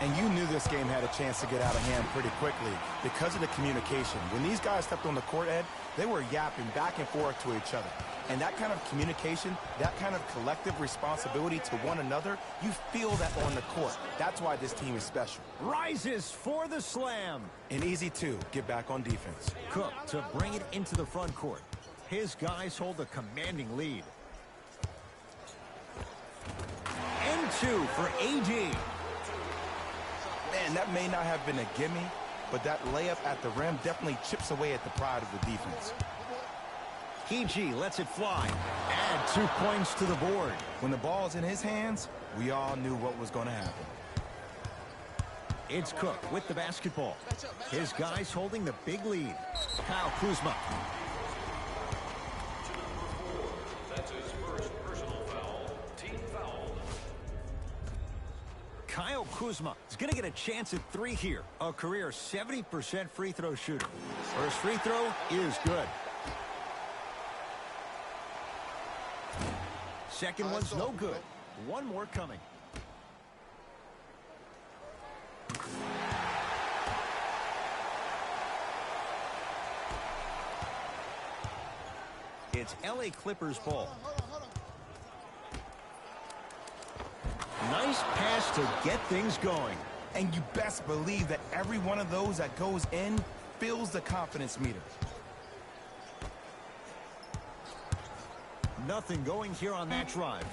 And you knew this game had a chance to get out of hand pretty quickly because of the communication. When these guys stepped on the court, Ed, they were yapping back and forth to each other. And that kind of communication, that kind of collective responsibility to one another, you feel that on the court. That's why this team is special. Rises for the slam. And easy, too. Get back on defense. Cook to bring it into the front court. His guys hold a commanding lead. And 2 for AD. Man, that may not have been a gimme, but that layup at the rim definitely chips away at the pride of the defense. PG lets it fly. Add 2 points to the board. When the ball's in his hands, we all knew what was going to happen. It's Cook with the basketball. His guys holding the big lead. Kyle Kuzma. That's his first personal foul. Team foul. Kyle Kuzma is going to get a chance at 3 here. A career 70% free throw shooter. First free throw is good. Second one's no good. One more coming. It's LA Clippers ball. Nice pass to get things going. And you best believe that every one of those that goes in fills the confidence meter. Nothing going here on that drive.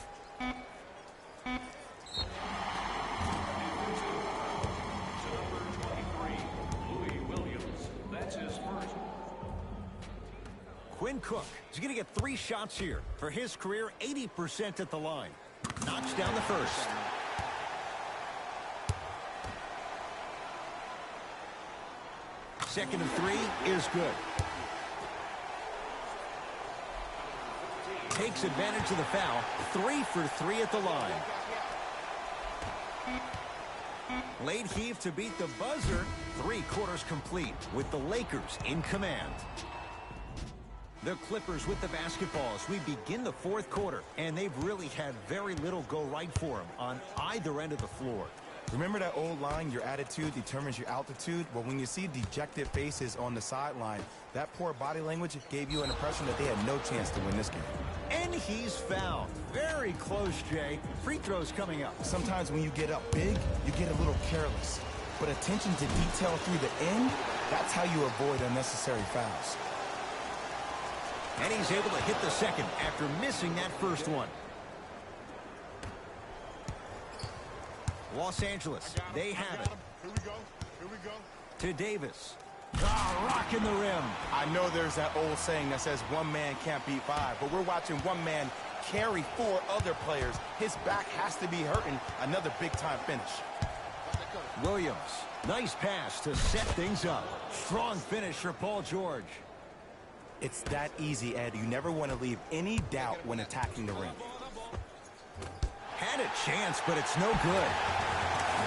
Quinn Cook is going to get 3 shots here. For his career, 80% at the line. Knocks down the first. Second and 3 is good. Takes advantage of the foul. 3 for 3 at the line. Late heave to beat the buzzer. 3 quarters complete with the Lakers in command. The Clippers with the basketball as we begin the 4th quarter, and they've really had very little go right for them on either end of the floor. Remember that old line, your attitude determines your altitude? Well, when you see dejected faces on the sideline, that poor body language gave you an impression that they had no chance to win this game. And he's fouled. Very close, Jay. Free throws coming up. Sometimes when you get up big, you get a little careless. But attention to detail through the end, that's how you avoid unnecessary fouls. And he's able to hit the second after missing that first one. Los Angeles, they have it. Here we go. Here we go. To Davis. Rocking the rim. I know there's that old saying that says one man can't beat 5, but we're watching one man carry 4 other players. His back has to be hurting. Another big-time finish. Williams. Nice pass to set things up. Strong finish for Paul George. It's that easy, Ed. You never want to leave any doubt when attacking the ring. Had a chance, but it's no good.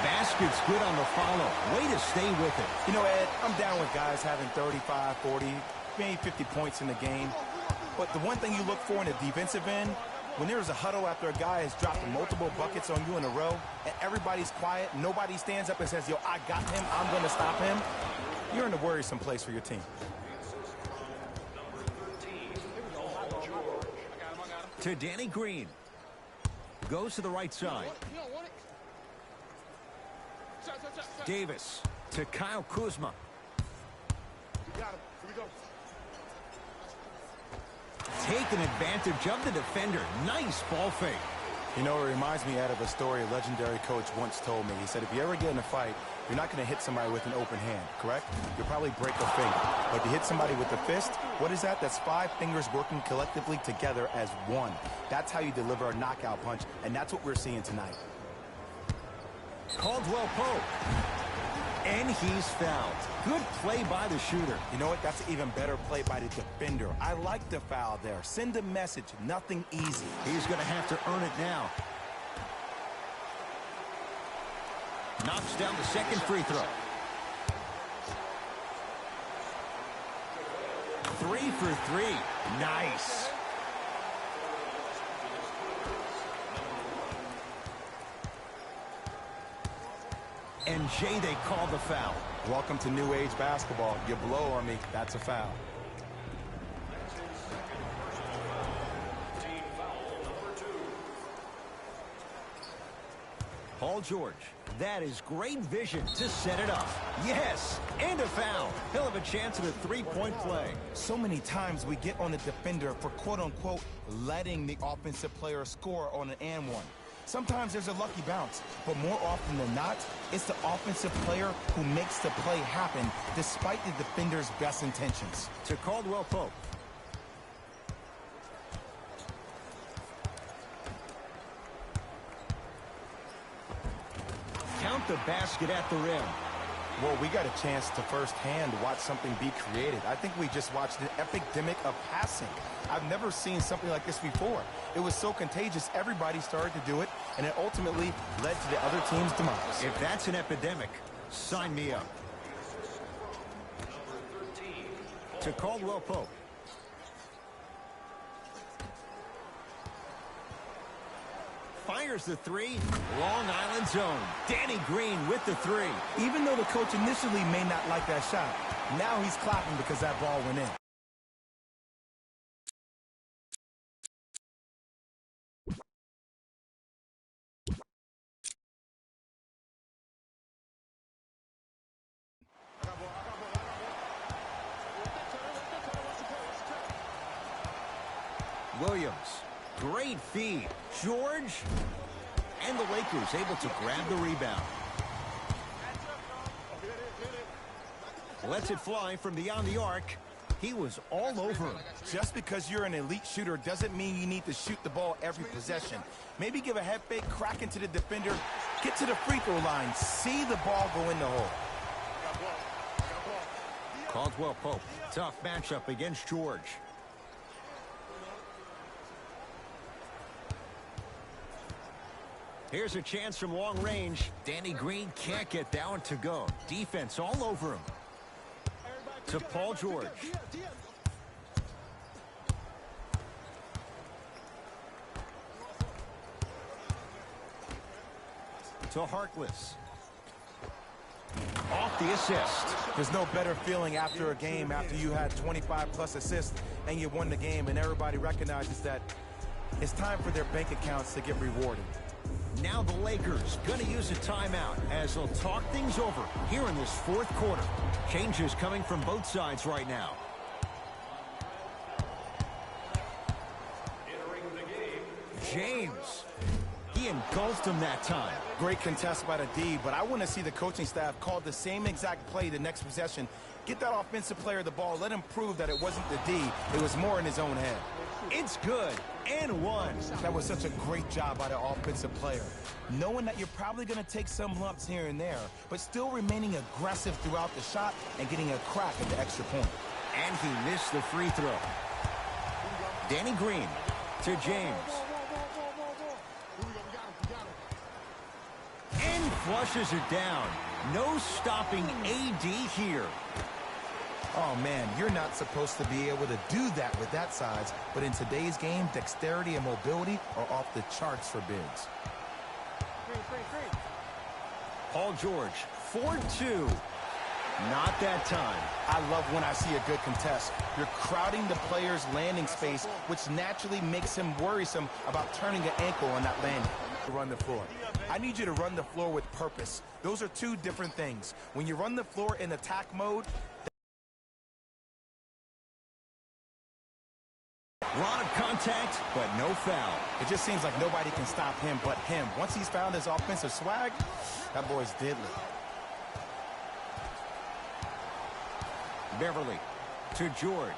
Basket's good on the follow. Way to stay with it. You know, Ed, I'm down with guys having 35, 40, maybe 50 points in the game. But the one thing you look for in the defensive end, when there's a huddle after a guy has dropped multiple buckets on you in a row, and everybody's quiet, nobody stands up and says, yo, I got him, I'm going to stop him, you're in a worrisome place for your team. To Danny Green. Goes to the right side. Davis to Kyle Kuzma. We got him. Here we go. Taking advantage of the defender. Nice ball fake. You know, it reminds me, Ed, of a story a legendary coach once told me. He said, if you ever get in a fight, you're not going to hit somebody with an open hand, correct? You'll probably break a finger. But if you hit somebody with a fist, what is that? That's 5 fingers working collectively together as one. That's how you deliver a knockout punch, and that's what we're seeing tonight. Caldwell Pope. And he's fouled. Good play by the shooter. You know what? That's an even better play by the defender. I like the foul there. Send a message. Nothing easy. He's going to have to earn it now. Knocks down the second free throw. 3 for 3. Nice. And Jay, they call the foul. Welcome to new age basketball. You blow on me, that's a foul. Team foul number 2. Paul George. That is great vision to set it up. Yes, and a foul. He'll have a chance at a 3-point play. So many times we get on the defender for quote-unquote letting the offensive player score on an and one. Sometimes there's a lucky bounce, but more often than not, it's the offensive player who makes the play happen despite the defender's best intentions. To Caldwell Pope. count the basket at the rim. Well, we got a chance to firsthand watch something be created. I think we just watched an epidemic of passing. I've never seen something like this before. It was so contagious, everybody started to do it, and it ultimately led to the other team's demise. If that's an epidemic, sign me up. To Caldwell Pope. Fires the three. Long Island zone. Danny Green with the three. Even though the coach initially may not like that shot, now he's clapping because that ball went in. Williams. Great feed. George. And the Lakers able to grab the rebound. Lets it fly from beyond the arc. He was all over him. Just because you're an elite shooter doesn't mean you need to shoot the ball every possession. Maybe give a head fake, crack into the defender, get to the free throw line, see the ball go in the hole. Caldwell Pope. Tough matchup against George. Here's a chance from long range. Danny Green can't get that one to go. Defense all over him. To Paul George. To Harkless. Off the assist. There's no better feeling after a game after you had 25+ assists and you won the game and everybody recognizes that it's time for their bank accounts to get rewarded. Now the Lakers going to use a timeout as they'll talk things over here in this fourth quarter. Changes coming from both sides right now. Entering the game. James. He engulfed him that time. Great contest by the D, but I want to see the coaching staff call the same exact play the next possession. Get that offensive player the ball. Let him prove that it wasn't the D. It was more in his own head. It's good. And one. That was such a great job by the offensive player. Knowing that you're probably going to take some lumps here and there, but still remaining aggressive throughout the shot and getting a crack at the extra point. And he missed the free throw. Danny Green to James. And flushes it down. No stopping AD here. Oh, man, you're not supposed to be able to do that with that size, but in today's game, dexterity and mobility are off the charts for bigs. Paul George, 4-2. Not that time. I love when I see a good contest. You're crowding the player's landing space, which naturally makes him worrisome about turning an ankle on that landing. Run the floor. I need you to run the floor with purpose. Those are two different things. When you run the floor in attack mode, A lot of contact, but no foul. it just seems like nobody can stop him but him. Once he's found his offensive swag, that boy's deadly. Beverly to George.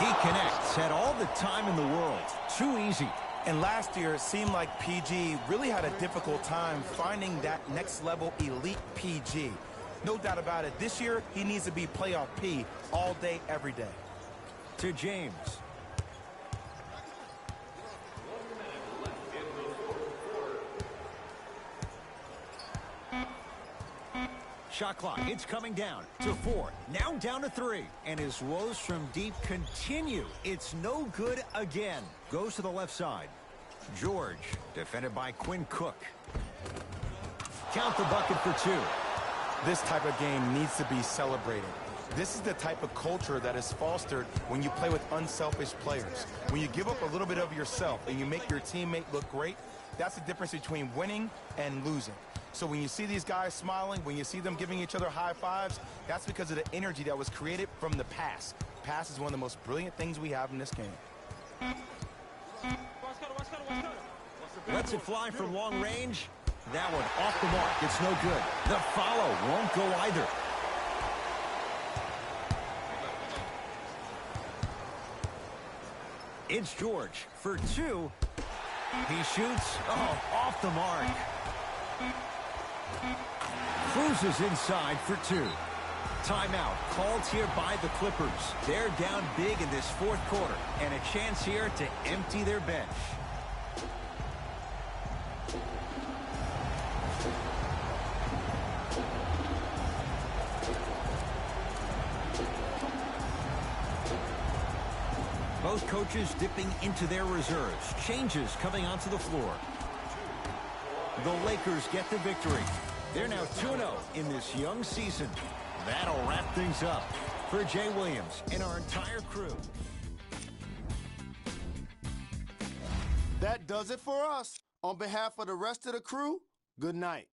He connects, had all the time in the world. Too easy. And last year, it seemed like PG really had a difficult time finding that next level elite PG. No doubt about it. This year, he needs to be playoff P all day, every day. To James. Shot clock, it's coming down to 4. Now down to 3. And his woes from deep continue. It's no good again. Goes to the left side. George, defended by Quinn Cook. Count the bucket for 2. This type of game needs to be celebrated. This is the type of culture that is fostered when you play with unselfish players. When you give up a little bit of yourself and you make your teammate look great, that's the difference between winning and losing. So when you see these guys smiling, when you see them giving each other high fives, that's because of the energy that was created from the pass. Pass is one of the most brilliant things we have in this game. Lets it fly from long range. That one off the mark. It's no good. The follow won't go either. It's George for 2. He shoots. Oh, off the mark. Cruises inside for two. Timeout called here by the Clippers. They're down big in this fourth quarter, and a chance here to empty their bench. Both coaches dipping into their reserves. Changes coming onto the floor. The Lakers get the victory. They're now 2-0 in this young season. That'll wrap things up. For Jay Williams and our entire crew. That does it for us. On behalf of the rest of the crew, good night.